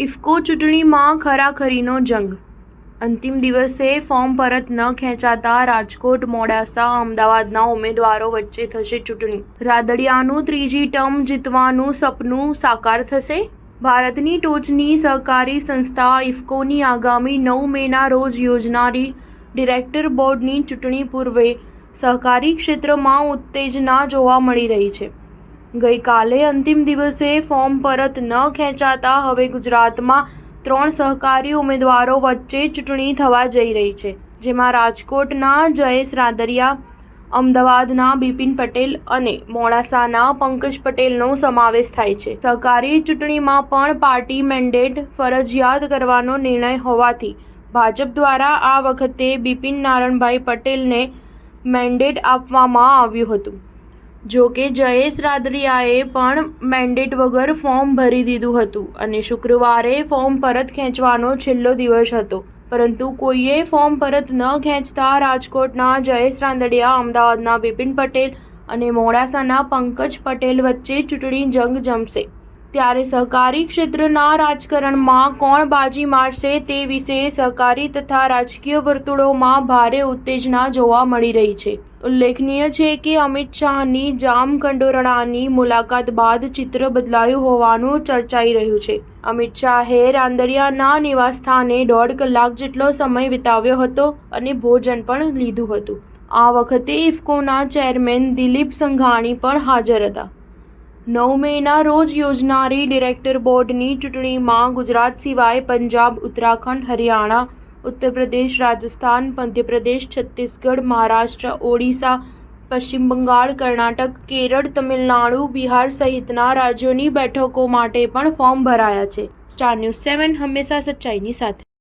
ઇફકો ચૂંટણીમાં ખરાખરીનો જંગ. અંતિમ દિવસે ફોર્મ પરત ન ખેંચાતા રાજકોટ, મોડાસા, અમદાવાદના ઉમેદવારો વચ્ચે થશે ચૂંટણી. રાદડિયાનું ત્રીજી ટર્મ જીતવાનું સપનું સાકાર થશે? ભારતની ટોચની સહકારી સંસ્થા ઇફકોની આગામી 9 મેના રોજ યોજાનારી ડિરેક્ટર બોર્ડની ચૂંટણી પૂર્વે સહકારી ક્ષેત્રમાં ઉત્તેજના જોવા મળી રહી છે. ગઈકાલે અંતિમ દિવસે ફોર્મ પરત ન ખેંચાતા હવે ગુજરાતમાં 3 સહકારી ઉમેદવારો વચ્ચે ચૂંટણી થવા જઈ રહી છે, જેમાં રાજકોટના જયેશ રાદડિયા, અમદાવાદના બિપિન પટેલ અને મોડાસાના પંકજ પટેલનો સમાવેશ થાય છે. સહકારી ચૂંટણીમાં પણ પાર્ટી મેન્ડેટ ફરજિયાત કરવાનો નિર્ણય હોવાથી ભાજપ દ્વારા આ વખતે બિપિન નારણભાઈ પટેલને મેન્ડેટ આપવામાં આવ્યું હતું. જો કે જયેશ રાદડિયાએ પણ મેન્ડેટ વગર ફોર્મ ભરી દીધું હતું અને શુક્રવારે ફોર્મ પરત ખેંચવાનો છેલ્લો દિવસ હતો, પરંતુ કોઈએ ફોર્મ પરત ન ખેંચતા રાજકોટના જયેશ રાદડિયા, અમદાવાદના બિપિન પટેલ અને મોડાસાના પંકજ પટેલ વચ્ચે ચૂંટણી જંગ જમશે. ત્યારે સહકારી ક્ષેત્રના રાજકારણમાં કોણ બાજી મારશે તે વિશે સહકારી તથા રાજકીય વર્તુળોમાં ભારે ઉત્તેજના જોવા મળી રહી છે. ઉલ્લેખનીય છે કે અમિત શાહની જામકંડોરણાની મુલાકાત બાદ ચિત્ર બદલાયું હોવાનું ચર્ચાઈ રહ્યું છે. અમિત શાહે રાદડિયાના નિવાસસ્થાને 1.5 કલાક જેટલો સમય વિતાવ્યો હતો અને ભોજન પણ લીધું હતું. આ વખતે ઇફકોના ચેરમેન દિલીપ સંઘાણી પણ હાજર હતા. 9 મેના રોજ યોજાનારી ડિરેક્ટર બોર્ડની ચૂંટણીમાં ગુજરાત સિવાય પંજાબ, ઉત્તરાખંડ, હરિયાણા, ઉત્તર પ્રદેશ, રાજસ્થાન, મધ્યપ્રદેશ, છત્તીસગઢ, મહારાષ્ટ્ર, ઓડિશા, પશ્ચિમ બંગાળ, કર્ણાટક, કેરળ, તમિલનાડુ, બિહાર સહિતના રાજ્યોની બેઠકો માટે પણ ફોર્મ ભરાયા છે. સ્ટાર ન્યૂઝ 7 હંમેશા સચ્ચાઈની સાથે.